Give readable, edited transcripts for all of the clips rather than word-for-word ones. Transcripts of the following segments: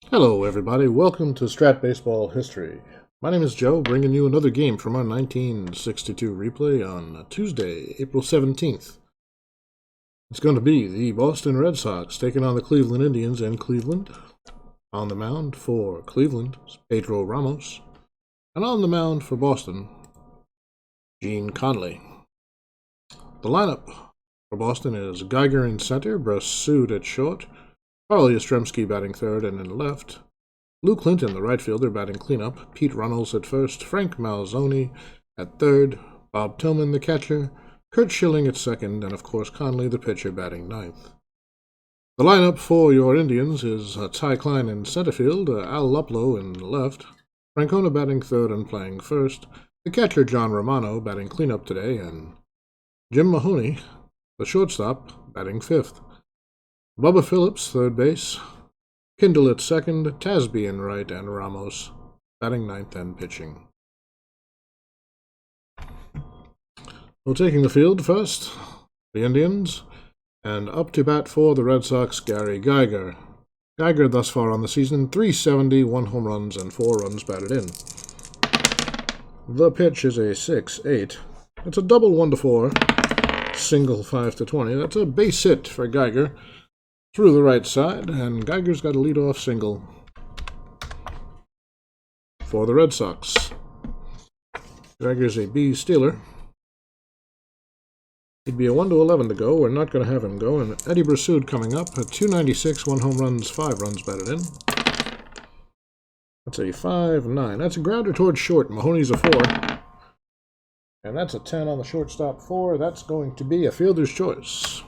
Hello everybody, welcome to Strat Baseball History. My name is Joe, bringing you another game from our 1962 replay on Tuesday, April 17th. It's going to be the Boston Red Sox taking on the Cleveland Indians in Cleveland. On the mound for Cleveland, Pedro Ramos. And on the mound for Boston, Gene Conley. The lineup for Boston is Geiger in center, Brasud at short, Carl Yastrzemski batting third and in left, Lou Clinton, the right fielder, batting cleanup, Pete Runnels at first, Frank Malzoni at third, Bob Tillman, the catcher, Kurt Schilling at second, and of course Conley, the pitcher, batting ninth. The lineup for your Indians is Ty Klein in center field, Al Luplow in left, Francona batting third and playing first, the catcher John Romano batting cleanup today, and Jim Mahoney, the shortstop, batting fifth. Bubba Phillips, third base, Kindle at second, Tasby in right, and Ramos batting ninth and pitching. Well, taking the field first, the Indians, and up to bat for the Red Sox, Gary Geiger. Geiger thus far on the season, .370, 1 home runs, and 4 runs batted in. The pitch is a 6-8. It's a double 1-4, single 5-20. That's a base hit for Geiger through the right side, and Geiger's got a leadoff single for the Red Sox. Geiger's a B stealer. He'd be a 1-11 to go. We're not going to have him go. And Eddie Brasud coming up at .296, 1 home runs, 5 runs batted in. That's a 5-9. That's a grounder towards short. Mahoney's a 4. And that's a 10 on the shortstop 4. That's going to be a fielder's choice.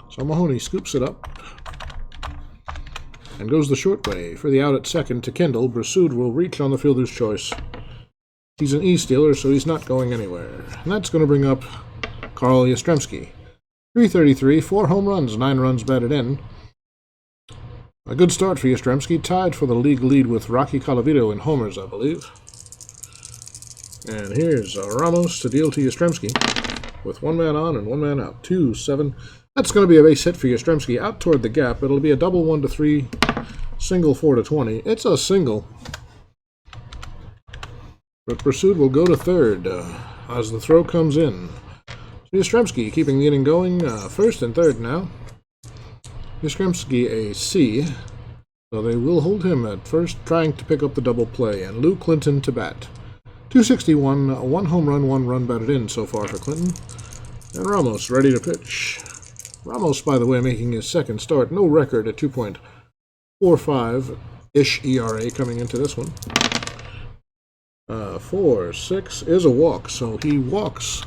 So Mahoney scoops it up and goes the short way for the out at second to Kindle. Brasud will reach on the fielder's choice. He's an E-stealer, so he's not going anywhere. And that's going to bring up Carl Yastrzemski. .333, 4 home runs, 9 runs batted in. A good start for Yastrzemski, tied for the league lead with Rocky Colavito in homers, I believe. And here's Ramos to deal to Yastrzemski with 1 man on and 1 man out. 2-7. That's going to be a base hit for Yastrzemski out toward the gap. It'll be a double 1-3, single 4-20. It's a single. But Brasud will go to third as the throw comes in. Yastrzemski keeping the inning going, first and third now. Yastrzemski a C, so they will hold him at first, trying to pick up the double play, and Lou Clinton to bat. .261, 1 home run, 1 run batted in so far for Clinton. And Ramos ready to pitch. Ramos, by the way, making his second start. No record at 2.45-ish ERA coming into this one. 4-6 is a walk, so he walks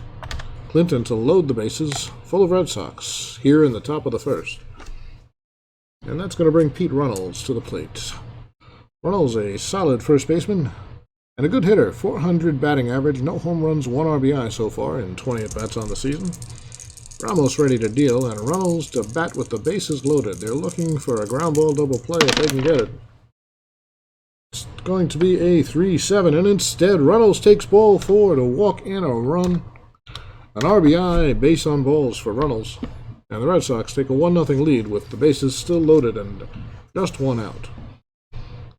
Clinton to load the bases full of Red Sox here in the top of the first. And that's going to bring Pete Runnels to the plate. Runnels a solid first baseman and a good hitter. .400 batting average, no home runs, 1 RBI so far in 20 at-bats on the season. Ramos ready to deal, and Runnels to bat with the bases loaded. They're looking for a ground ball double play if they can get it. It's going to be a 3-7, and instead Runnels takes ball 4 to walk in a run. An RBI base on balls for Runnels, and the Red Sox take a 1-0 lead with the bases still loaded and just 1 out.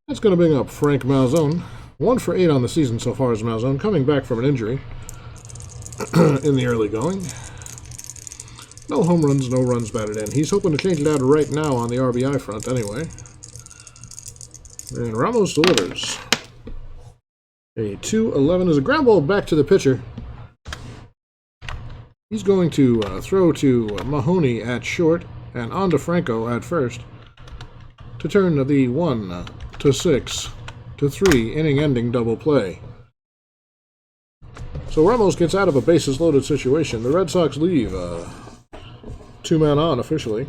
That's going to bring up Frank Malzone. 1 for 8 on the season so far as Malzone, coming back from an injury in the early going. No home runs, no runs batted in. He's hoping to change it out right now on the RBI front anyway. And Ramos delivers. A 2-11 is a ground ball back to the pitcher. He's going to throw to Mahoney at short and on to Franco at first to turn the 1-6-3 inning-ending double play. So Ramos gets out of a bases-loaded situation. The Red Sox leave 2 men on officially.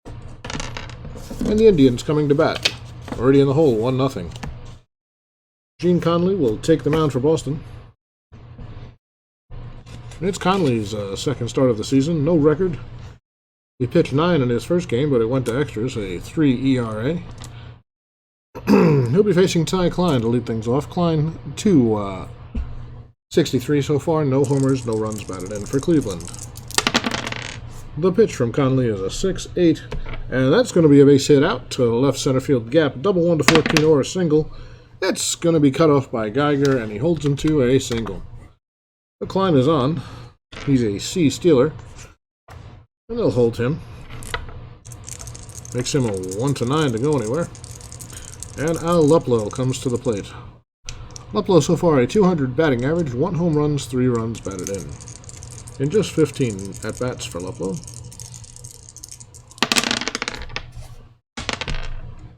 And the Indians coming to bat. Already in the hole, 1-0. Gene Conley will take the mound for Boston. And it's Conley's second start of the season. No record. He pitched 9 in his first game, but it went to extras, a 3 ERA. He'll be facing Ty Klein to lead things off. Klein, 263 so far. No homers, no runs batted in for Cleveland. The pitch from Conley is a 6-8, and that's going to be a base hit out to the left center field gap. Double 1 to 14 or a single. It's going to be cut off by Geiger, and he holds him to a single. The Klein is on. He's a C stealer, and they'll hold him. Makes him a 1 to 9 to go anywhere. And Al Luplow comes to the plate. Luplow so far a 200 batting average, 1 home runs, 3 runs batted in just 15 at-bats for Luplow.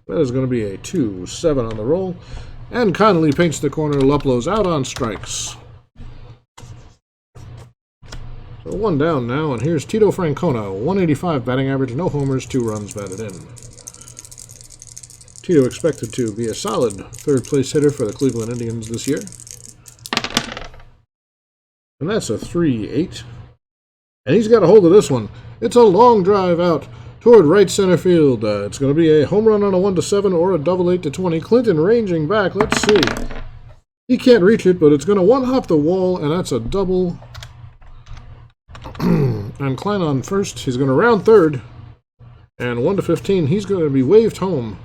That is going to be a 2-7 on the roll. And Connolly paints the corner. Luplow's out on strikes. So 1 down now, and here's Tito Francona. 185 batting average, no homers, 2 runs batted in. Tito expected to be a solid third-place hitter for the Cleveland Indians this year. And that's a 3-8. And he's got a hold of this one. It's a long drive out toward right center field. It's going to be a home run on a 1 to 7 or a double 8 to 20. Clinton ranging back. Let's see. He can't reach it, but it's going to one-hop the wall, and that's a double. And Klein on first. He's going to round third. And 1 to 15, he's going to be waved home.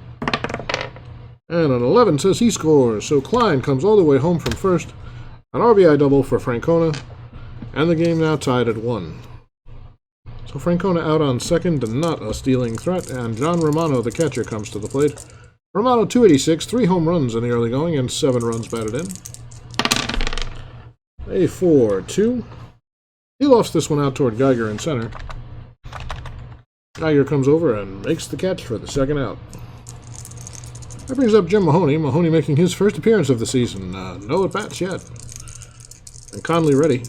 And an 11 says he scores. So Klein comes all the way home from first. An RBI double for Francona. And the game now tied at 1. So Francona out on second, not a stealing threat. And John Romano, the catcher, comes to the plate. Romano 286, 3 home runs in the early going and 7 runs batted in. A 4-2. He lofts this one out toward Geiger in center. Geiger comes over and makes the catch for the second out. That brings up Jim Mahoney. Mahoney making his first appearance of the season. No at-bats yet. And Conley ready.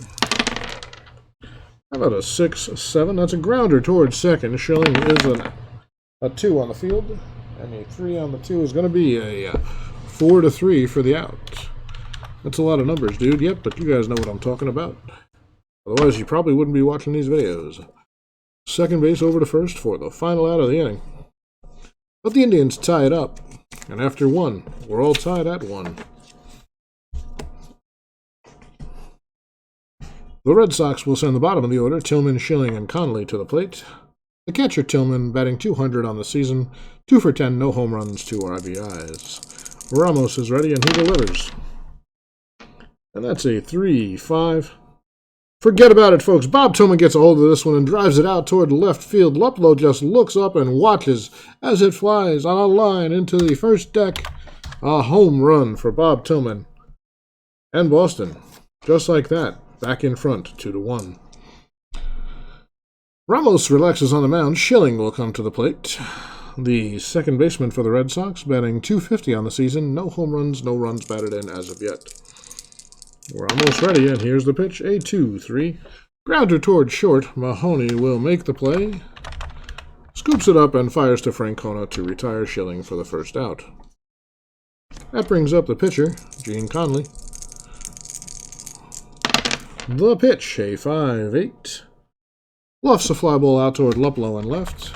How about a 6-7? That's a grounder towards second. Schilling is a 2 on the field. And a 3 on the 2 is going to be a 4 to 3 for the out. That's a lot of numbers, dude. Yep, but you guys know what I'm talking about. Otherwise, you probably wouldn't be watching these videos. Second base over to first for the final out of the inning. But the Indians tie it up. And after 1, we're all tied at 1. The Red Sox will send the bottom of the order, Tillman, Schilling, and Conley to the plate. The catcher, Tillman, batting .200 on the season, 2 for 10, no home runs, 2 RBIs. Ramos is ready, and he delivers. And that's a 3-5. Forget about it, folks. Bob Tillman gets a hold of this one and drives it out toward left field. Luplow just looks up and watches as it flies on a line into the first deck. A home run for Bob Tillman. And Boston, just like that, back in front, 2-1. Ramos relaxes on the mound. Schilling will come to the plate. The second baseman for the Red Sox, batting .250 on the season. No home runs, no runs batted in as of yet. We're almost ready, and here's the pitch, a 2-3. Grounder toward short. Mahoney will make the play. Scoops it up and fires to Francona to retire Schilling for the first out. That brings up the pitcher, Gene Conley. The pitch, a 5-8. Lofts a fly ball out toward Luplow and left.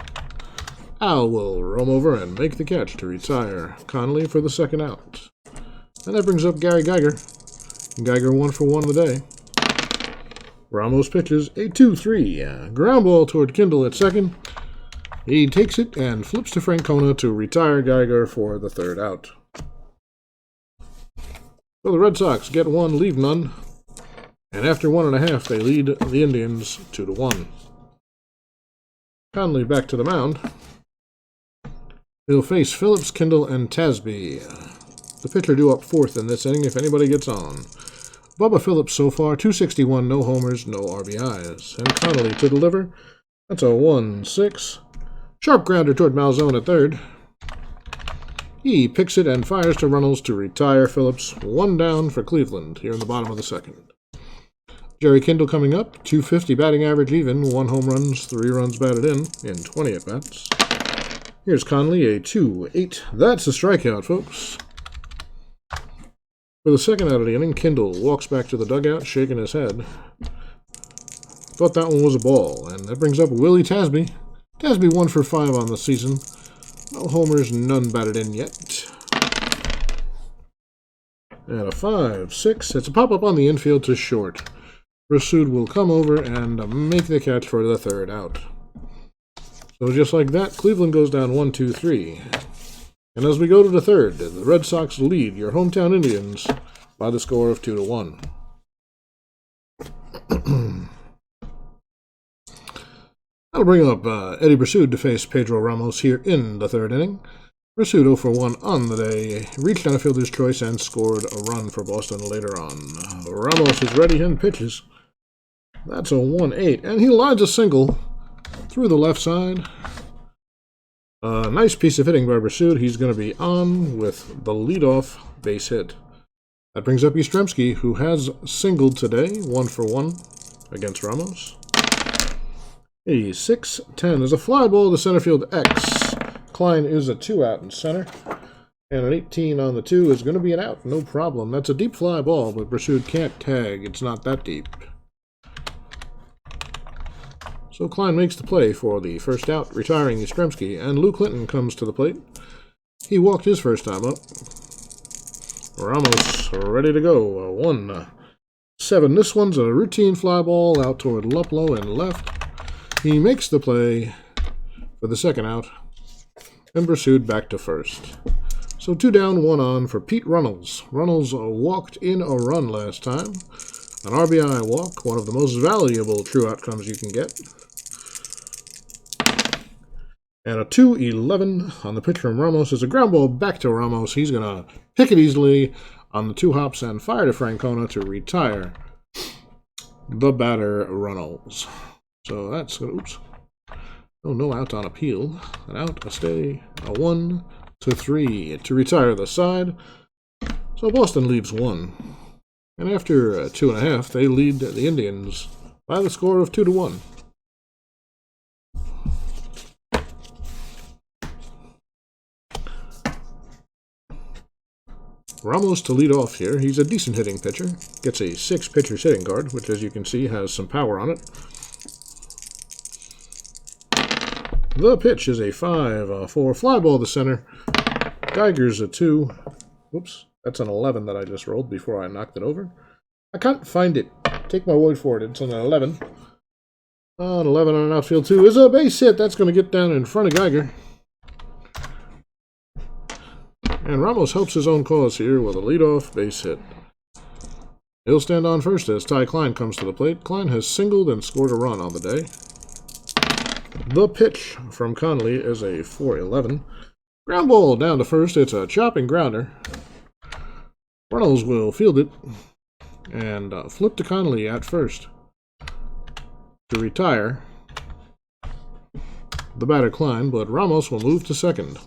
Al will roam over and make the catch to retire Conley for the second out. And that brings up Gary Geiger. Geiger 1 for 1 of the day. Ramos pitches a 2-3. Ground ball toward Kindle at second. He takes it and flips to Francona to retire Geiger for the third out. So the Red Sox get 1, leave none. And after 1.5, they lead the Indians 2-1. Conley back to the mound. He'll face Phillips, Kindle, and Tasby. The pitcher due up 4th in this inning if anybody gets on. Bubba Phillips so far, 261, no homers, no RBIs. And Connolly to deliver. That's a 1-6. Sharp grounder toward Malzone at third. He picks it and fires to Runnels to retire Phillips. 1 down for Cleveland here in the bottom of the second. Jerry Kindle coming up, 250 batting average even, 1 home runs, 3 runs batted in 20 at-bats. Here's Conley, a 2-8. That's a strikeout, folks. For the second out of the inning, Kindle walks back to the dugout, shaking his head. Thought that one was a ball, and that brings up Willie Tasby. Tasby 1 for 5 on the season. No homers, none batted in yet. And a 5-6. It's a pop-up on the infield to short. Rasud will come over and make the catch for the third out. So just like that, Cleveland goes down 1-2-3. And as we go to the third, the Red Sox lead your hometown Indians by the score of 2-1. That'll bring up Eddie Brasud to face Pedro Ramos here in the third inning. Brasud 0 for 1 on the day, reached on a fielder's choice and scored a run for Boston later on. Ramos is ready and pitches. That's a 1-8, and he lines a single through the left side. A nice piece of hitting by Brasud. He's going to be on with the leadoff base hit. That brings up Yastrzemski, who has singled today, 1 for 1 against Ramos. A 6-10 is a fly ball to center field X. Klein is a 2 out in center. And an 18 on the 2 is going to be an out, no problem. That's a deep fly ball, but Brasud can't tag. It's not that deep. So Klein makes the play for the first out, retiring Yastrzemski, and Lou Clinton comes to the plate. He walked his first time up. Ramos ready to go. 1-7. This one's a routine fly ball out toward Luplow and left. He makes the play for the second out, and Brasud back to first. So 2 down, 1 on for Pete Runnels. Runnels walked in a run last time. An RBI walk, one of the most valuable true outcomes you can get. And a 2-11 on the pitch from Ramos is a ground ball back to Ramos. He's going to pick it easily on the 2 hops and fire to Francona to retire the batter Runnels. So that's good. Oops. Oh, no out on appeal. An out, a stay, a 1-3 to retire the side. So Boston leaves 1. And after 2.5, they lead the Indians by the score of 2-1. Ramos to lead off here. He's a decent hitting pitcher. Gets a 6 pitchers hitting guard, which as you can see has some power on it. The pitch is a 5-4 fly ball to center. Geiger's a 2. Whoops, that's an 11 that I just rolled before I knocked it over. I can't find it. Take my word for it. It's an 11. An 11 on an outfield 2 is a base hit. That's going to get down in front of Geiger. And Ramos helps his own cause here with a leadoff base hit. He'll stand on first as Ty Klein comes to the plate. Klein has singled and scored a run on the day. The pitch from Conley is a 4-11. Ground ball down to first. It's a chopping grounder. Runnels will field it and flip to Conley at first to retire the batter Klein, but Ramos will move to second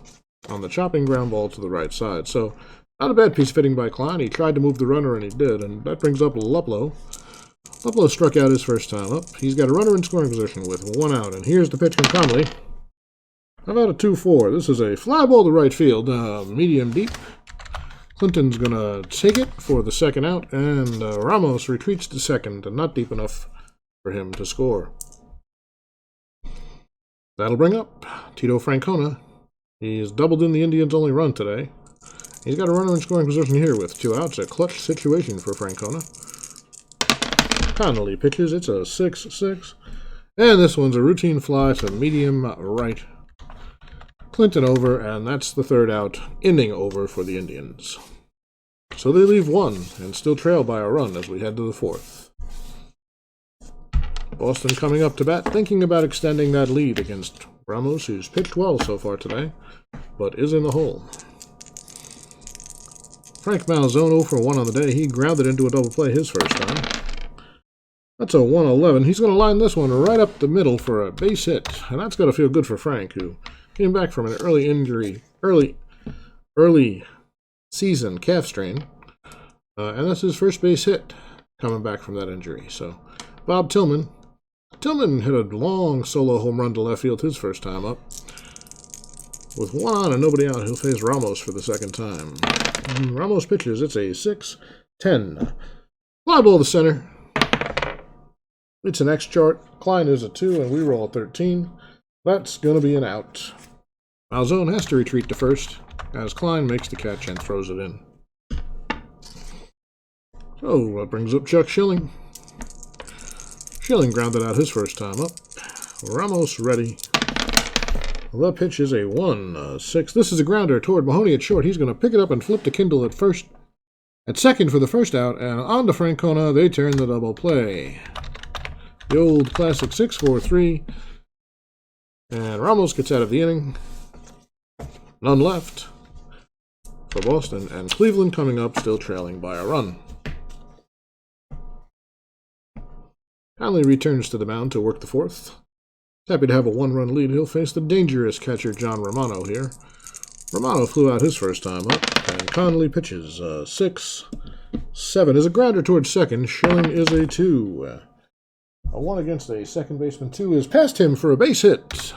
on the chopping ground ball to the right side. So not a bad piece of hitting by Klein. He tried to move the runner, and he did, and that brings up Luplow. Luplow struck out his first time up. He's got a runner in scoring position with 1 out, and here's the pitch from Conley. How about a 2-4? This is a fly ball to right field, medium deep. Clinton's going to take it for the second out, and Ramos retreats to second, and not deep enough for him to score. That'll bring up Tito Francona. He's doubled in the Indians' only run today. He's got a runner in scoring position here with 2 outs, a clutch situation for Francona. Connolly pitches. It's a 6-6. And this one's a routine fly to medium right. Clinton over, and that's the third out. Inning over for the Indians. So they leave 1 and still trail by a run as we head to the 4th. Boston coming up to bat, thinking about extending that lead against Ramos, who's pitched well so far today, but is in the hole. Frank Malzone 0 for 1 on the day. He grounded into a double play his first time. That's a 1-11. He's going to line this one right up the middle for a base hit, and that's got to feel good for Frank, who came back from an early injury, early season calf strain, and that's his first base hit coming back from that injury. So Bob Tillman hit a long solo home run to left field his first time up. With 1 on and nobody out, he'll face Ramos for the second time. Ramos pitches. It's a 6-10. Fly ball to center. It's an X chart. Klein is a 2, and we roll a 13. That's going to be an out. Malzone has to retreat to first as Klein makes the catch and throws it in. So that brings up Chuck Schilling. Schilling grounded out his first time up. Ramos ready. The pitch is a 1-6. This is a grounder toward Mahoney at short. He's going to pick it up and flip to Kindle at first. At second for the first out, and on to Francona, they turn the double play. The old classic 6-4-3. And Ramos gets out of the inning. None left for Boston, and Cleveland coming up, still trailing by a run. Conley returns to the mound to work the fourth. Happy to have a one-run lead. He'll face the dangerous catcher John Romano here. Romano flew out his first time up, and Conley pitches 6-7 is a grounder towards second. Schilling is a 2. A 1 against a second baseman. 2 is past him for a base hit.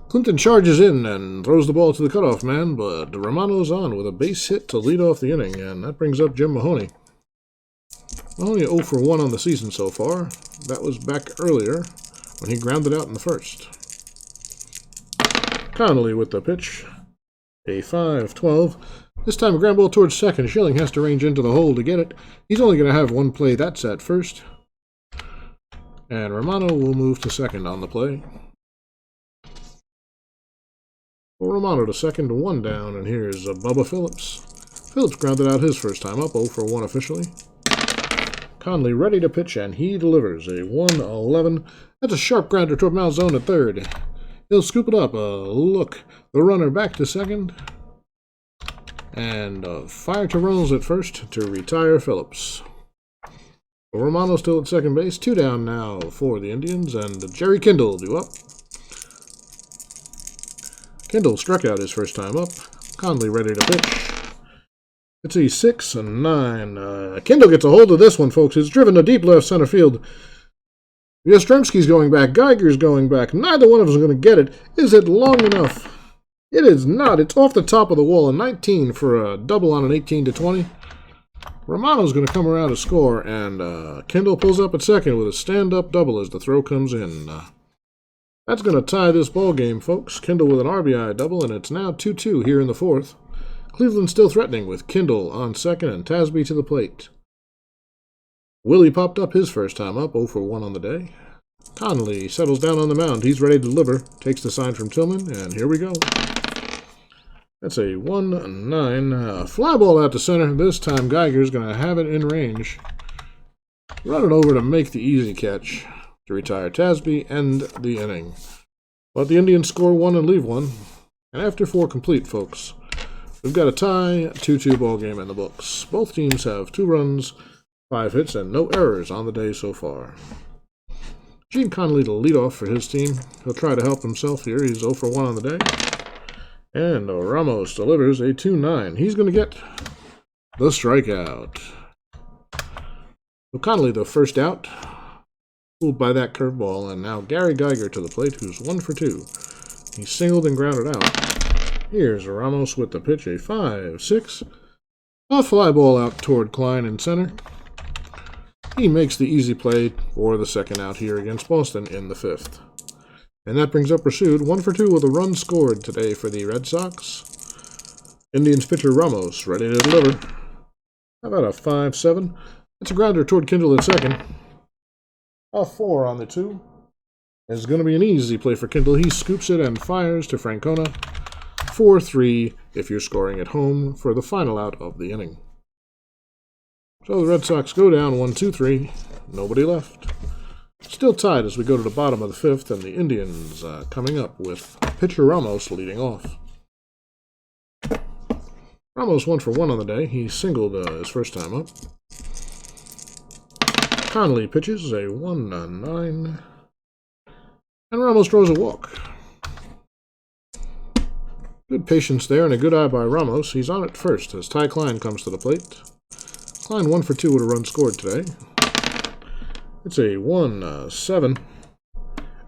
Clinton charges in and throws the ball to the cutoff man, but Romano's on with a base hit to lead off the inning, and that brings up Jim Mahoney. Mahoney 0 for 1 on the season so far. That was back earlier when he grounded out in the first. Connolly with the pitch. A 5-12. This time a ground ball towards second. Schilling has to range into the hole to get it. He's only going to have one play. That's at first. And Romano will move to second on the play. Well, Romano to second, 1 down, and here's Bubba Phillips. Phillips grounded out his first time up, 0 for 1 officially. Conley ready to pitch, and he delivers a 1-11. That's a sharp grounder toward Malzone at third. He'll scoop it up. Look, the runner back to second. And fire to Reynolds at first to retire Phillips. Romano still at second base. 2 down now for the Indians, and Jerry Kindle due up. Kindle struck out his first time up. Conley ready to pitch. It's a 6-9. Kindle gets a hold of this one, folks. It's driven to deep left center field. Yastrzemski's going back. Geiger's going back. Neither one of us is going to get it. Is it long enough? It is not. It's off the top of the wall. A 19 for a double on an 18-20. Romano's going to come around to score, and Kindle pulls up at second with a stand-up double as the throw comes in. That's going to tie this ball game, folks. Kindle with an RBI double, and it's now 2-2 here in the fourth. Cleveland still threatening with Kindle on second and Tasby to the plate. Willie popped up his first time up, 0 for 1 on the day. Conley settles down on the mound. He's ready to deliver. Takes the sign from Tillman, and here we go. That's a 1-9. Fly ball out to center. This time Geiger's going to have it in range. Run it over to make the easy catch to retire Tasby, end the inning. But the Indians score 1 and leave 1. And after 4 complete, folks, we've got a tie, 2-2 ball game in the books. Both teams have 2 runs, 5 hits, and no errors on the day so far. Gene Conley to lead off for his team. He'll try to help himself here. He's 0 for 1 on the day. And Ramos delivers a 2-9. He's going to get the strikeout. So Conley, the first out, fooled by that curveball, and now Gary Geiger to the plate, who's 1 for 2. He singled and grounded out. Here's Ramos with the pitch, a 5-6. A fly ball out toward Klein in center. He makes the easy play for the second out here against Boston in the 5th. And that brings up Rasud, 1 for 2 with a run scored today for the Red Sox. Indians pitcher Ramos ready to deliver. How about a 5-7? It's a grounder toward Kindle at second. A 4 on the 2. It's going to be an easy play for Kindle. He scoops it and fires to Francona. 4-3 if you're scoring at home for the final out of the inning. So the Red Sox go down 1-2-3. Nobody left. Still tied as we go to the bottom of the 5th, and the Indians coming up with pitcher Ramos leading off. Ramos 1 for 1 on the day. He singled his first time up. Conley pitches a 1-9. And Ramos throws a walk. Good patience there and a good eye by Ramos. He's on at first as Ty Klein comes to the plate. Klein 1 for 2 with a run scored today. It's a 1-7.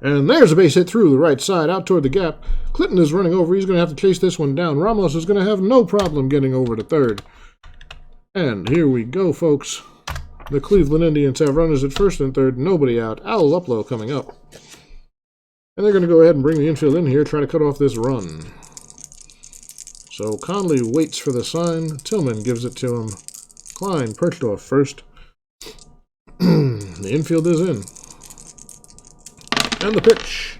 And there's a base hit through the right side out toward the gap. Clinton is running over. He's going to have to chase this one down. Ramos is going to have no problem getting over to third. And here we go, folks. The Cleveland Indians have runners at first and third. Nobody out. Al Luplow coming up. And they're going to go ahead and bring the infield in here, try to cut off this run. So Conley waits for the sign. Tillman gives it to him. Klein perched off first. The infield is in. And the pitch.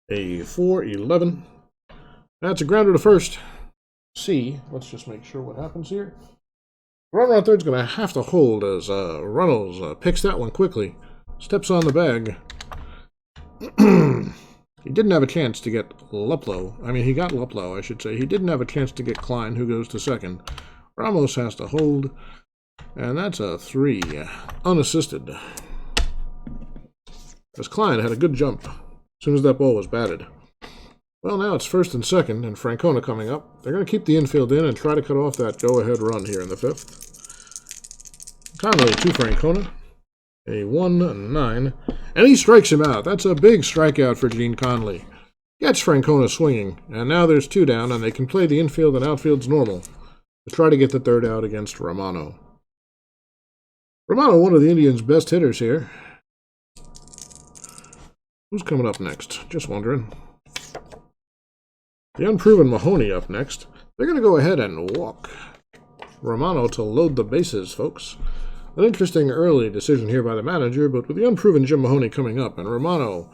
A 4-11. That's a grounder to first. C. Let's just make sure what happens here. Runner on third's going to have to hold as Runnels picks that one quickly. Steps on the bag. He didn't have a chance to get Luplow. I mean, he got Luplow, I should say. He didn't have a chance to get Klein, who goes to second. Ramos has to hold. And that's a 3. Unassisted. As Klein had a good jump as soon as that ball was batted. Well, now it's first and second, and Francona coming up. They're going to keep the infield in and try to cut off that go-ahead run here in the 5th. Conley to Francona. A 1-9. And he strikes him out. That's a big strikeout for Gene Conley. Gets Francona swinging, and now there's 2 down, and they can play the infield and outfield's normal to try to get the 3rd out against Romano. Romano, one of the Indians' best hitters here. Who's coming up next? Just wondering. The unproven Mahoney up next. They're going to go ahead and walk Romano to load the bases, folks. An interesting early decision here by the manager, but with the unproven Jim Mahoney coming up and Romano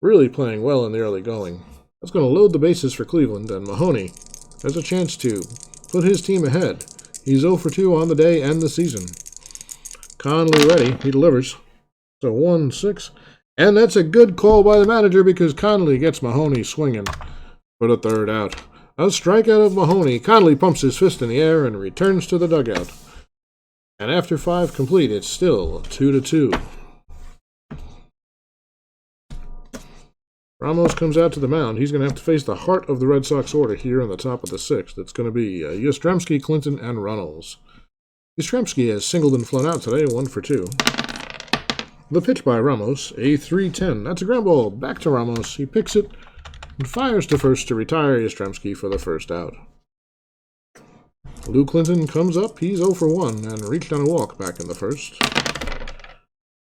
really playing well in the early going, that's going to load the bases for Cleveland, and Mahoney has a chance to put his team ahead. He's 0 for 2 on the day and the season. Conley ready. He delivers. So 1-6. And that's a good call by the manager because Conley gets Mahoney swinging for the 3rd out. A strikeout of Mahoney. Conley pumps his fist in the air and returns to the dugout. And after 5 complete, it's still 2-2. Ramos comes out to the mound. He's going to have to face the heart of the Red Sox order here on the top of the 6th. It's going to be Yastrzemski, Clinton, and Runnels. Yastrzemski has singled and flown out today, 1 for 2. The pitch by Ramos, a 3-10. That's a ground ball back to Ramos. He picks it and fires to first to retire Yastrzemski for the 1st out. Lou Clinton comes up. He's 0 for 1 and reached on a walk back in the 1st.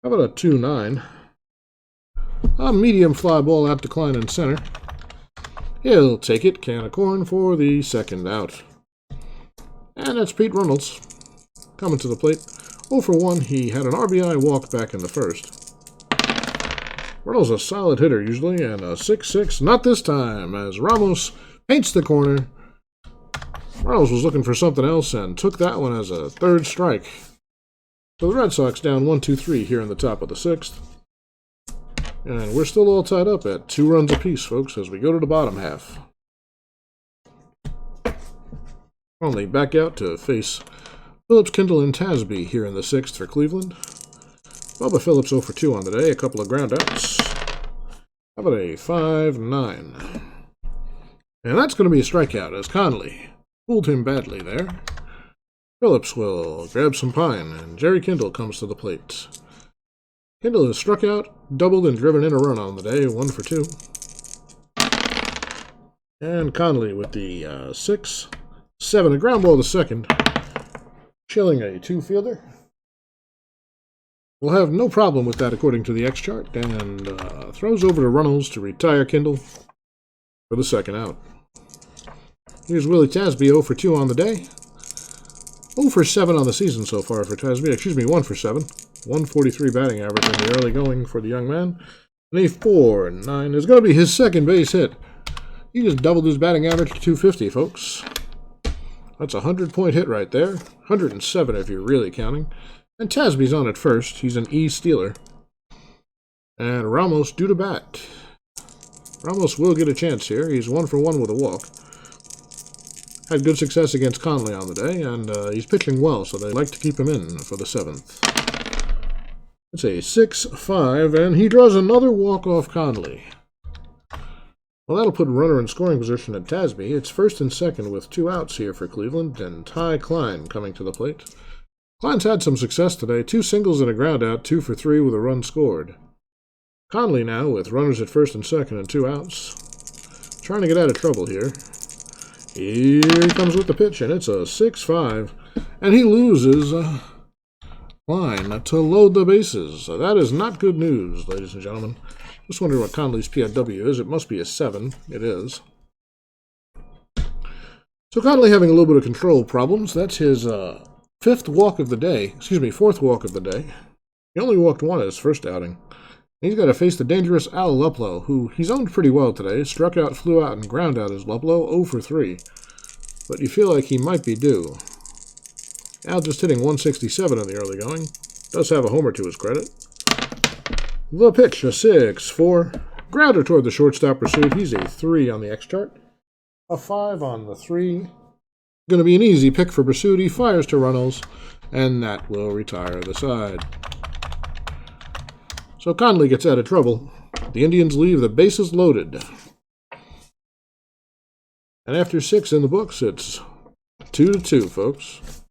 How about a 2-9? A medium fly ball out to Klein in center. He'll take it, can of corn for the 2nd out. And that's Pete Runnels coming to the plate. 0 for 1, he had an RBI walk back in the 1st. Runnels a solid hitter usually, and a 6-6. Not this time, as Ramos paints the corner. Runnels was looking for something else and took that one as a 3rd strike. So the Red Sox down 1-2-3 here in the top of the 6th. And we're still all tied up at 2 runs apiece, folks, as we go to the bottom half. Only back out to face Phillips, Kindle, and Tasby here in the 6th for Cleveland. Bubba Phillips 0 for 2 on the day, a couple of groundouts. How about a 5-9? And that's going to be a strikeout as Conley fooled him badly there. Phillips will grab some pine, and Jerry Kindle comes to the plate. Kindle has struck out, doubled, and driven in a run on the day, 1 for 2. And Conley with the 6-7, a ground ball to second. Chilling a 2-fielder. We'll have no problem with that according to the X chart, and throws over to Runnels to retire Kindle for the 2nd out. Here's Willie Tasby, 0 for 2 on the day. 0 for 7 on the season so far for Tasby. Excuse me, 1 for 7. 143 batting average in the early going for the young man. And a 4-9 is going to be his 2nd base hit. He just doubled his batting average to 250, folks. That's a 100-point hit right there. 107 if you're really counting. And Tasby's on at first. He's an E-stealer. And Ramos due to bat. Ramos will get a chance here. He's 1 for 1 with a walk. Had good success against Conley on the day, and he's pitching well, so they like to keep him in for the 7th. It's a 6-5, and he draws another walk-off Conley. Well, that'll put runner in scoring position at Tasby. It's 1st and 2nd with 2 outs here for Cleveland, and Ty Klein coming to the plate. Klein's had some success today. 2 singles and a ground out, 2 for 3 with a run scored. Conley now with runners at 1st and 2nd and 2 outs. Trying to get out of trouble here. Here he comes with the pitch, and it's a 6-5. And he loses Klein to load the bases. So that is not good news, ladies and gentlemen. Just wondering what Conley's PIW is. It must be a 7. It is. So Conley having a little bit of control problems. That's his 4th walk of the day. He only walked 1 at his first outing. He's got to face the dangerous Al Luplow, who he's owned pretty well today. Struck out, flew out, and ground out his Luplow, 0 for 3. But you feel like he might be due. Al just hitting 167 in the early going. Does have a homer to his credit. The pitch, a 6-4. Grounder toward the shortstop pursuit. He's a 3 on the X chart. A 5 on the 3. Going to be an easy pick for pursuit. He fires to Runnels, and that will retire the side. So Conley gets out of trouble. The Indians leave the bases loaded. And after 6 in the books, it's 2-2, folks.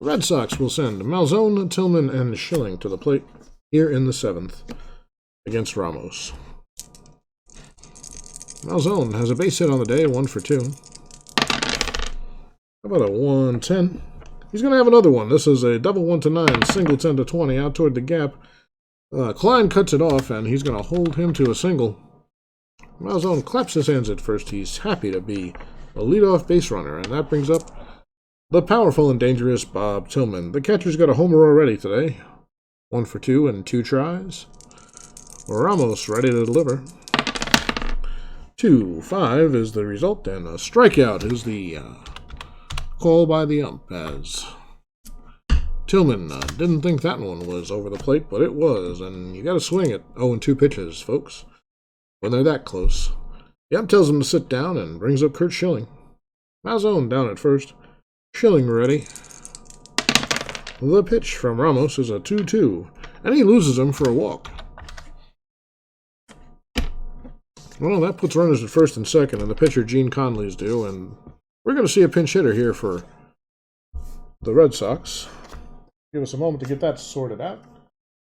Red Sox will send Malzone, Tillman, and Schilling to the plate here in the 7th against Ramos. Malzone has a base hit on the day, 1 for 2. How about a 1-10? He's going to have another one. This is a double 1-9, single 10-20 out toward the gap. Klein cuts it off, and he's going to hold him to a single. Malzone claps his hands at first. He's happy to be a leadoff base runner, and that brings up the powerful and dangerous Bob Tillman. The catcher's got a homer already today. 1 for 2 and 2 tries. Ramos ready to deliver. 2-5 is the result, and a strikeout is the call by the ump, as Tillman didn't think that one was over the plate, but it was, and you got to swing at 0-2 pitches, folks, when they're that close. The ump tells him to sit down and brings up Curt Schilling. Malzone down at first. Schilling ready. The pitch from Ramos is a 2-2, and he loses him for a walk. Well, that puts runners at first and second, and the pitcher Gene Conley's due, and we're going to see a pinch hitter here for the Red Sox. Give us a moment to get that sorted out,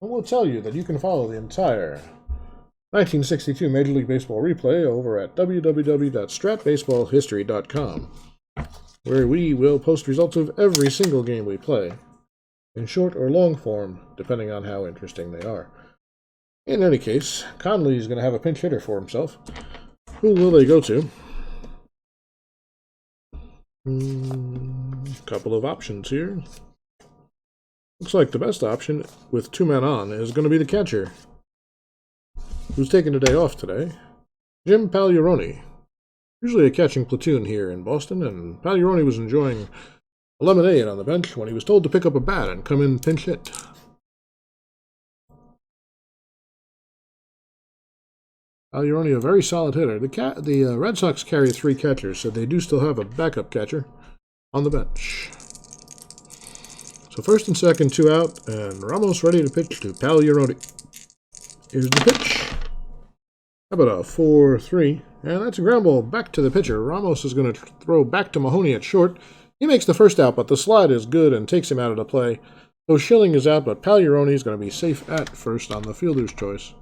and we'll tell you that you can follow the entire 1962 Major League Baseball replay over at www.stratbaseballhistory.com, where we will post results of every single game we play, in short or long form, depending on how interesting they are. In any case, Conley is going to have a pinch hitter for himself. Who will they go to? Couple of options here. Looks like the best option, with 2 men on, is going to be the catcher, who's taking the day off today, Jim Pagliarone. Usually a catching platoon here in Boston, and Pagliarone was enjoying a lemonade on the bench when he was told to pick up a bat and come in pinch hit. Pagliarone, a very solid hitter. The Red Sox carry 3 catchers, so they do still have a backup catcher on the bench. So first and second, 2 out, and Ramos ready to pitch to Pagliarone. Here's the pitch. How about a 4-3? And that's a ground ball back to the pitcher. Ramos is going to throw back to Mahoney at short. He makes the first out, but the slide is good and takes him out of the play. So Schilling is out, but Pagliarone is going to be safe at first on the fielder's choice.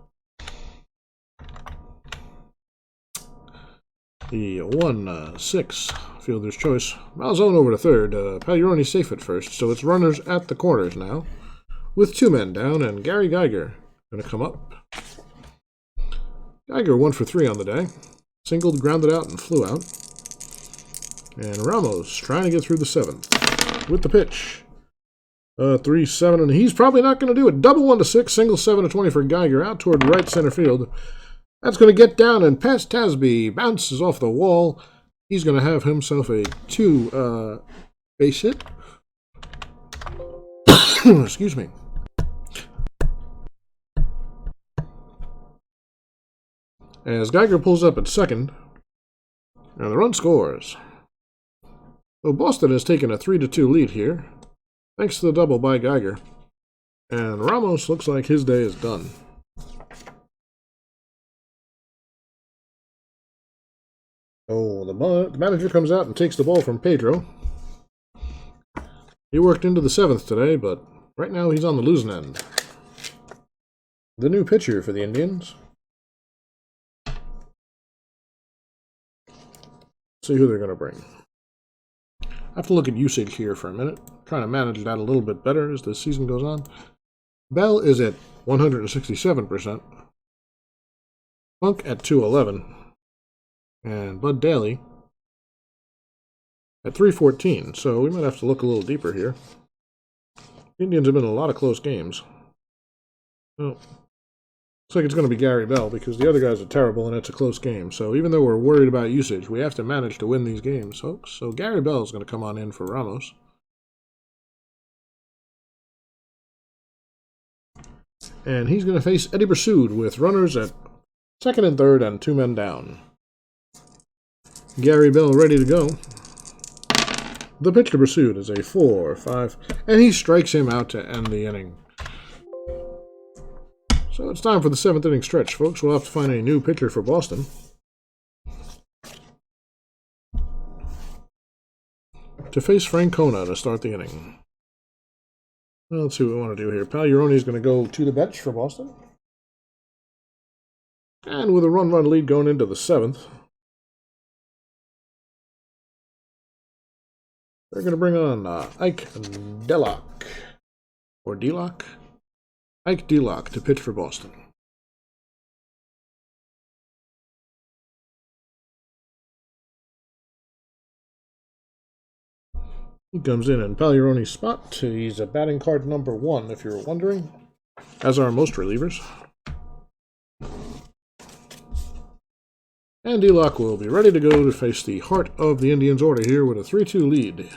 The 1-6 fielder's choice. Malzone over to third. Pagliarone safe at first, so it's runners at the corners now, with 2 men down, and Gary Geiger going to come up. Geiger 1 for 3 on the day. Singled, grounded out, and flew out. And Ramos trying to get through the 7th with the pitch. 3-7, and he's probably not going to do it. Double 1-6, single 7-20 for Geiger out toward right center field. That's going to get down and past Tasby. Bounces off the wall. He's going to have himself a 2 base hit. Excuse me. As Geiger pulls up at second, and the run scores. So Boston has taken a 3-2 lead here, thanks to the double by Geiger. And Ramos looks like his day is done. Oh, the manager comes out and takes the ball from Pedro. He worked into the 7th today, but right now he's on the losing end. The new pitcher for the Indians. See who they're going to bring. I have to look at usage here for a minute. Trying to manage that a little bit better as the season goes on. Bell is at 167%. Funk at 211. And Bud Daly at 314. So we might have to look a little deeper here. The Indians have been in a lot of close games. Well, looks like it's going to be Gary Bell because the other guys are terrible and it's a close game. So even though we're worried about usage, we have to manage to win these games, folks. So Gary Bell is going to come on in for Ramos. And he's going to face Eddie Bersoud with runners at second and third and 2 men down. Gary Bell ready to go. The pitch to Bersoud is a 4-5, and he strikes him out to end the inning. So it's time for the 7th inning stretch, folks. We'll have to find a new pitcher for Boston. To face Francona to start the inning. Well, let's see what we want to do here. Pagliarone is going to go to the bench for Boston. And with a run lead going into the 7th, they're going to bring on Ike Delock. Or Delock? Ike Delock to pitch for Boston. He comes in Pagliarone's spot. He's a batting card number 1, if you're wondering, as are most relievers. And D-Lock will be ready to go to face the heart of the Indians' order here with a 3-2 lead.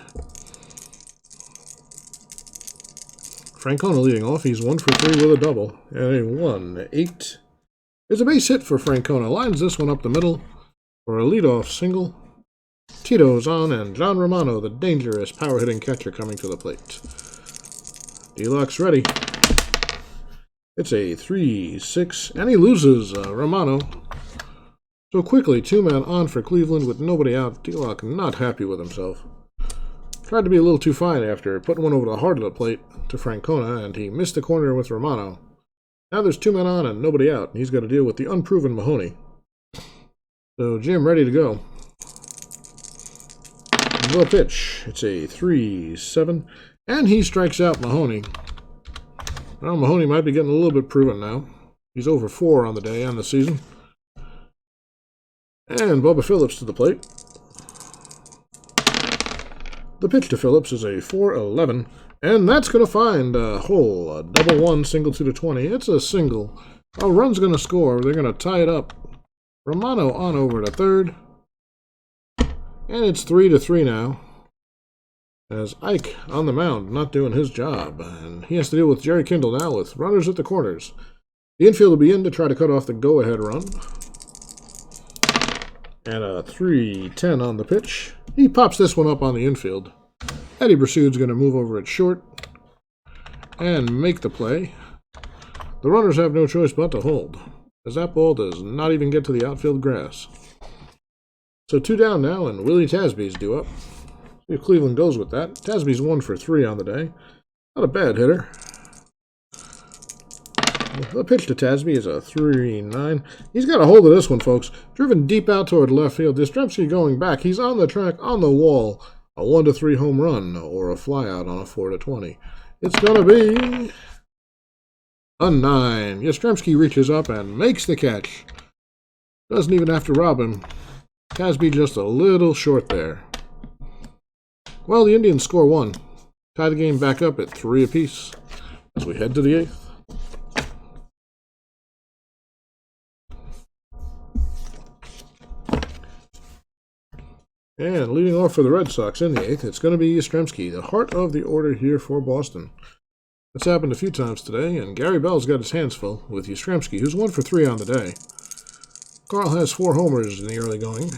Francona leading off. He's 1 for 3 with a double. And a 1-8. There's a base hit for Francona. Lines this one up the middle for a leadoff single. Tito's on, and John Romano, the dangerous power-hitting catcher, coming to the plate. D-Lock's ready. It's a 3-6, and he loses Romano. So quickly, 2 men on for Cleveland with nobody out. D-Lock not happy with himself. Tried to be a little too fine after putting one over the heart of the plate to Francona, and he missed the corner with Romano. Now there's 2 men on and nobody out, and he's got to deal with the unproven Mahoney. So Jim ready to go. The pitch. It's a 3-7, and he strikes out Mahoney. Well, Mahoney might be getting a little bit proven now. He's over 4 on the day and the season. And Bubba Phillips to the plate. The pitch to Phillips is a 4-11, and that's going to find a hole. A double 1, single 2 to 20. It's a single. A run's going to score. They're going to tie it up. Romano on over to third. And it's 3-3 now. As Ike on the mound, not doing his job. And he has to deal with Jerry Kindle now with runners at the corners. The infield will be in to try to cut off the go-ahead run. And a 3-10 on the pitch. He pops this one up on the infield. Eddie Bersoud's going to move over at short and make the play. The runners have no choice but to hold, as that ball does not even get to the outfield grass. So 2 down now, and Willie Tasby's due up. See if Cleveland goes with that. Tasby's 1 for 3 on the day. Not a bad hitter. The pitch to Tasby is a 3-9. He's got a hold of this one, folks. Driven deep out toward left field. Yastrzemski going back. He's on the track, on the wall. A 1-3 home run, or a flyout on a 4-20. It's going to be a 9. Yastrzemski reaches up and makes the catch. Doesn't even have to rob him. Tasby just a little short there. Well, the Indians score 1. Tie the game back up at 3 apiece as we head to the 8th. And leading off for the Red Sox in the 8th, it's going to be Yastrzemski, the heart of the order here for Boston. It's happened a few times today, and Gary Bell's got his hands full with Yastrzemski, who's 1 for 3 on the day. Carl has 4 homers in the early going.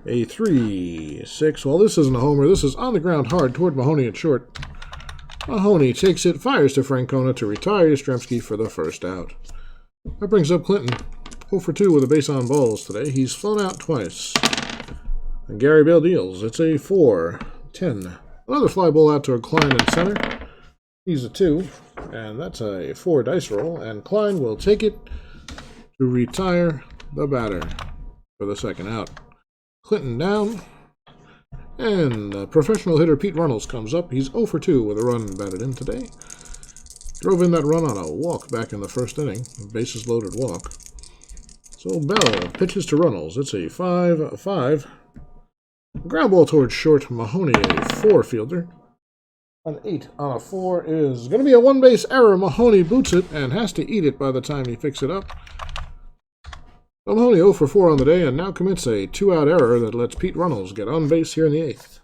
A 3-6. Well, this isn't a homer. This is on the ground hard toward Mahoney at short. Mahoney takes it, fires to Francona to retire Yastrzemski for the first out. That brings up Clinton. 0 for 2 with a base on balls today. He's flown out twice. And Gary Bell deals. It's a 4-10. Another fly ball out to Klein in center. He's a 2, and that's a 4 dice roll. And Klein will take it to retire the batter for the second out. Clinton down. And professional hitter Pete Runnels comes up. He's 0 for 2 with a run batted in today. Drove in that run on a walk back in the first inning. Bases loaded walk. So Bell pitches to Runnels. It's a 5-5. Ground ball towards short. Mahoney, a 4 fielder. An 8 on a 4 is going to be a one-base error. Mahoney boots it and has to eat it by the time he picks it up. So Mahoney 0 for 4 on the day and now commits a 2-out error that lets Pete Runnels get on base here in the 8th.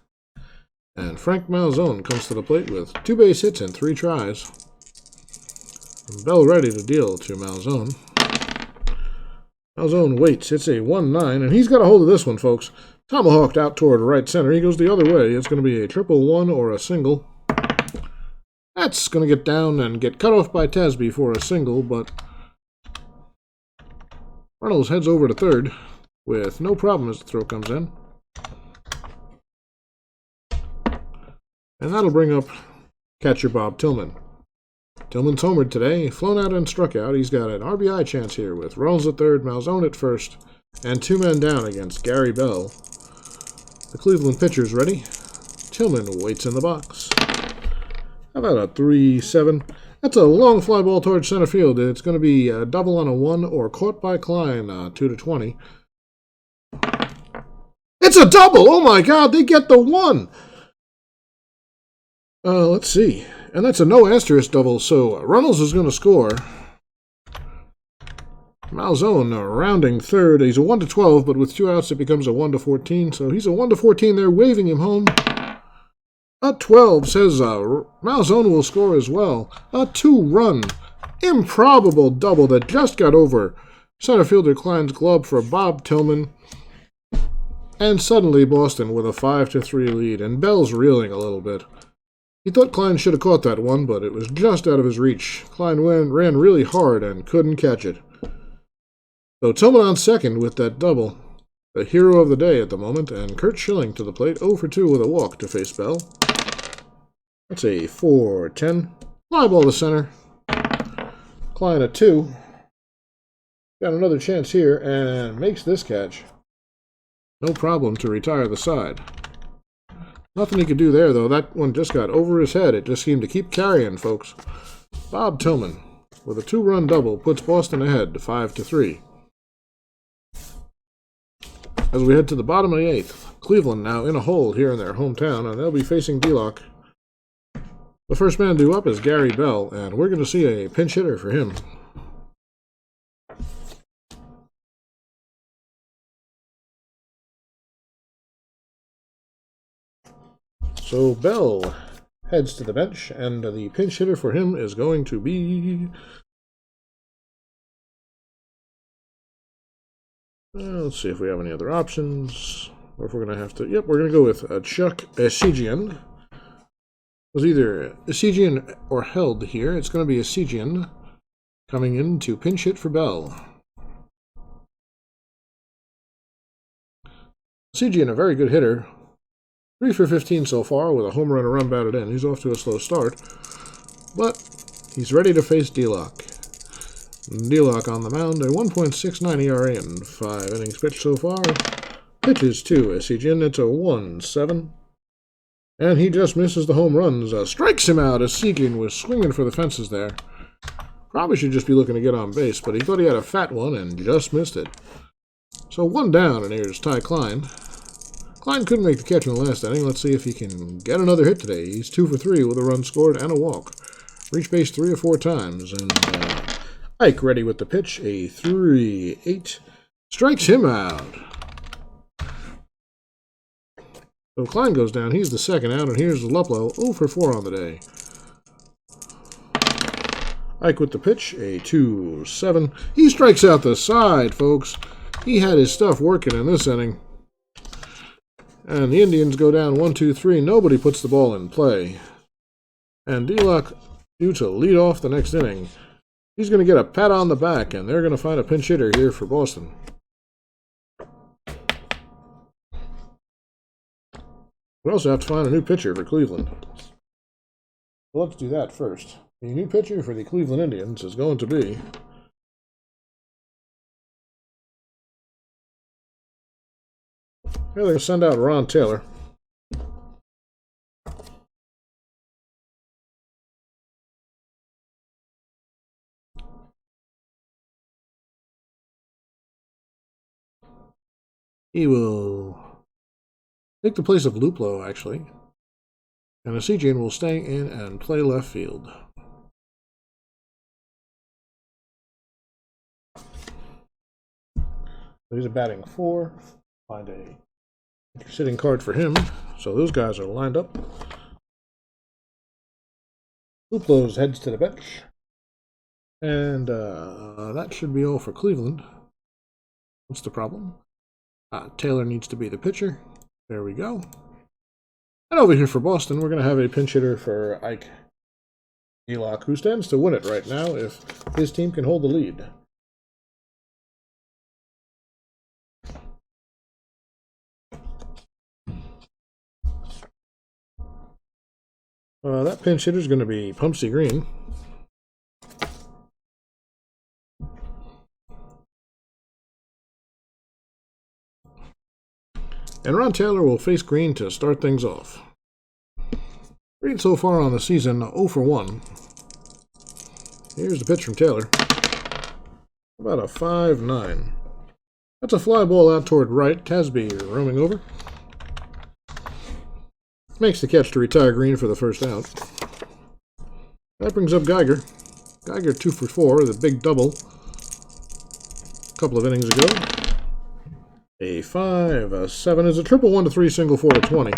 And Frank Malzone comes to the plate with 2 base hits and 3 tries. Bell ready to deal to Malzone. Malzone waits. It's a 1-9, and he's got a hold of this one, folks. Tomahawked out toward right center. He goes the other way. It's going to be a 1-1 or a single. That's going to get down and get cut off by Tasby for a single, but Reynolds heads over to third with no problem as the throw comes in. And that'll bring up catcher Bob Tillman. Tillman's homered today, flown out and struck out. He's got an RBI chance here with Reynolds at third, Malzone at first, and 2 men down against Gary Bell. The Cleveland pitcher's ready. Tillman waits in the box. How about a 3-7? That's a long fly ball towards center field. It's going to be a double on a 1 or caught by Klein, 2-20. It's a double! Oh my God, they get the 1! Let's see. And that's a no asterisk double, so Reynolds is going to score. Malzone rounding third. He's a 1-12, but with 2 outs it becomes a 1-14. So he's a 1-14 there, waving him home. A 12 says Malzone will score as well. A 2-run, improbable double that just got over center fielder Klein's glove for Bob Tillman. And suddenly Boston with a 5-3 lead, and Bell's reeling a little bit. He thought Klein should have caught that one, but it was just out of his reach. Klein ran really hard and couldn't catch it. So Tillman on second with that double. The hero of the day at the moment, and Kurt Schilling to the plate, 0 for 2 with a walk to face Bell. That's a 4-10. Fly ball to center. Klein at 2. Got another chance here, and makes this catch. No problem to retire the side. Nothing he could do there, though. That one just got over his head. It just seemed to keep carrying, folks. Bob Tillman, with a 2-run double, puts Boston ahead to 5-3. As we head to the bottom of the 8th, Cleveland now in a hole here in their hometown, and they'll be facing D-Lock. The first man due up is Gary Bell, and we're going to see a pinch hitter for him. So Bell heads to the bench, and the pinch hitter for him is going to be... let's see if we have any other options, or if we're going to have to... Yep, we're going to go with Chuck Esigian. It was either Esigian or Held here. It's going to be Esigian coming in to pinch hit for Bell. Esigian, a very good hitter. 3 for 15 so far with a home run and a run batted in. He's off to a slow start, but he's ready to face D-Lock. D-Lock on the mound, a 1.69 ERA in 5 innings pitched so far. Pitches to Esigian. It's a 1-7. And he just misses the home runs. Strikes him out. Esigian was swinging for the fences there. Probably should just be looking to get on base, but he thought he had a fat one and just missed it. So 1 down, and here's Ty Klein. Klein couldn't make the catch in the last inning. Let's see if he can get another hit today. He's 2 for 3 with a run scored and a walk. Reached base 3 or 4 times. And Ike ready with the pitch. A 3-8. Strikes him out. So Klein goes down. He's the second out. And here's Luplow. 0 for 4 on the day. Ike with the pitch. A 2-7. He strikes out the side, folks. He had his stuff working in this inning. And the Indians go down 1-2-3. Nobody puts the ball in play. And D-Lock due to lead off the next inning. He's going to get a pat on the back, and they're going to find a pinch hitter here for Boston. We also have to find a new pitcher for Cleveland. Well, let's do that first. The new pitcher for the Cleveland Indians is going to be... They're going to send out Ron Taylor. He will take the place of Luplow, actually. And Asijian will stay in and play left field. He's a batting 4. Find a sitting card for him. So those guys are lined up. Luplo's heads to the bench. And that should be all for Cleveland. What's the problem? Taylor needs to be the pitcher. There we go. And over here for Boston, we're going to have a pinch hitter for Ike Elock, who stands to win it right now if his team can hold the lead. That pinch hitter is going to be Pumpsy Green. And Ron Taylor will face Green to start things off. Green so far on the season, 0 for 1. Here's the pitch from Taylor. About a 5-9. That's a fly ball out toward right. Tasby roaming over. Makes the catch to retire Green for the first out. That brings up Geiger. Geiger 2 for 4, the big double a couple of innings ago. A 5, a 7 is a triple 1 to 3, single 4 to 20.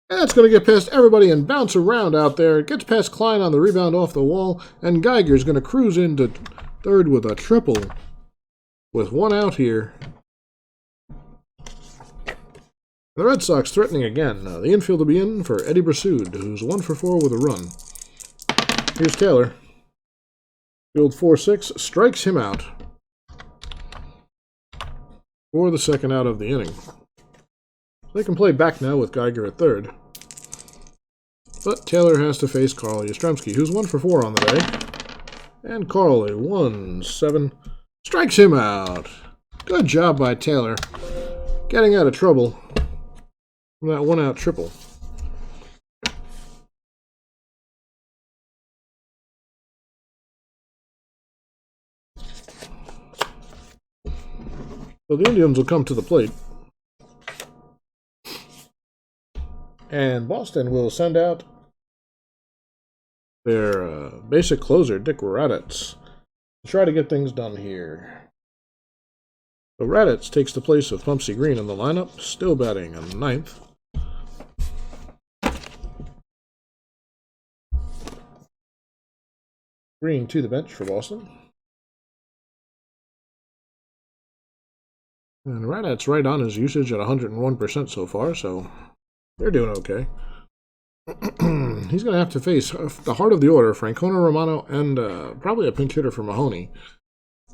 And that's going to get past everybody and bounce around out there. It gets past Klein on the rebound off the wall, and Geiger's going to cruise into third with a triple with 1 out here. The Red Sox threatening again. The infield will be in for Eddie Brasoud, who's 1 for 4 with a run. Here's Taylor. Field 4-6, strikes him out for the second out of the inning. They can play back now with Geiger at third. But Taylor has to face Carl Yastrzemski, who's 1 for 4 on the day. And Carl, a 1-7, strikes him out. Good job by Taylor, getting out of trouble from that 1-out triple. So the Indians will come to the plate. And Boston will send out their basic closer, Dick Raditz, to try to get things done here. So Raditz takes the place of Pumpsy Green in the lineup, still batting on the 9th. Green to the bench for Boston. And Raditz right on his usage at 101% so far, so they're doing okay. He's going to have to face the heart of the order, Francona, Romano, and probably a pinch hitter for Mahoney,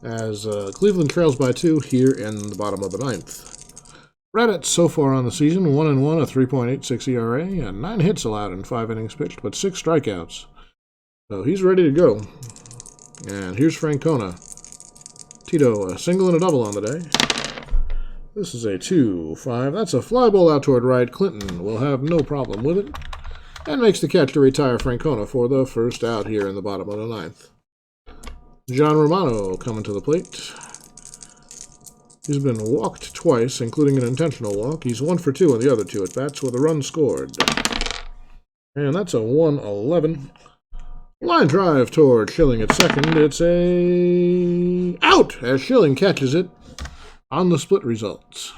as Cleveland trails by 2 here in the bottom of the 9th. Raditz so far on the season, 1-1, a 3.86 ERA, and 9 hits allowed in 5 innings pitched, but 6 strikeouts. So he's ready to go. And here's Francona. Tito, a single and a double on the day. This is a 2-5. That's a fly ball out toward right. Clinton will have no problem with it, and makes the catch to retire Francona for the first out here in the bottom of the 9th. John Romano coming to the plate. He's been walked twice, including an intentional walk. He's 1 for 2 on the other 2 at-bats with a run scored. And that's a 1-11. Line drive toward Schilling at second. It's a out as Schilling catches it on the split results.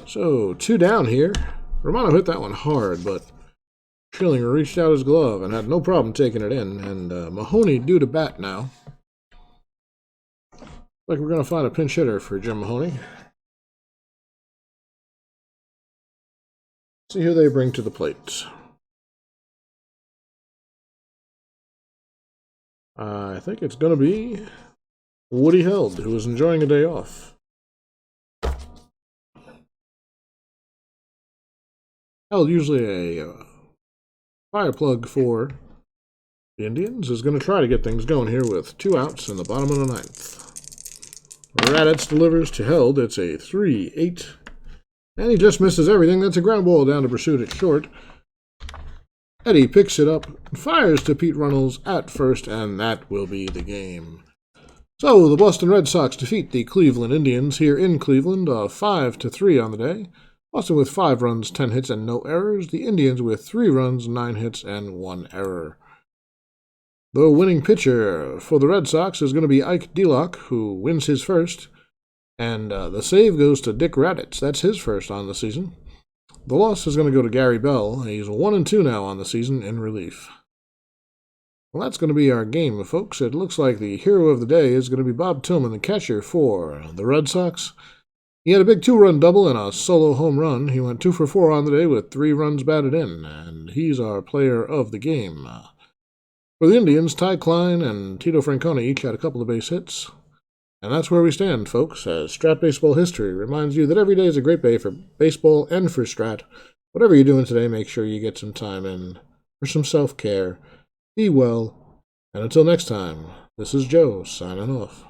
So 2 down here. Romano hit that one hard, but Schilling reached out his glove and had no problem taking it in. And Mahoney due to bat now. Like we're going to find a pinch hitter for Jim Mahoney. See who they bring to the plate. I think it's going to be Woody Held, who is enjoying a day off. Held, usually a fire plug for the Indians, is going to try to get things going here with 2 outs in the bottom of the 9th. Raditz delivers to Held. It's a 3-8. And he just misses everything. That's a ground ball down to Brasoud at short. Eddie picks it up and fires to Pete Runnels at first, and that will be the game. So the Boston Red Sox defeat the Cleveland Indians here in Cleveland, 5-3 on the day. Boston with 5 runs, 10 hits, and no errors. The Indians with 3 runs, 9 hits, and 1 error. The winning pitcher for the Red Sox is going to be Ike Delock, who wins his first. And the save goes to Dick Raditz. That's his first on the season. The loss is going to go to Gary Bell. He's 1-2 now on the season in relief. Well, that's going to be our game, folks. It looks like the hero of the day is going to be Bob Tillman, the catcher for the Red Sox. He had a big 2-run double and a solo home run. He went 2 for 4 on the day with 3 runs batted in, and he's our player of the game. For the Indians, Ty Klein and Tito Francona each had a couple of base hits. And that's where we stand, folks, as Strat Baseball History reminds you that every day is a great day for baseball and for Strat. Whatever you're doing today, make sure you get some time in for some self-care. Be well, and until next time, this is Joe signing off.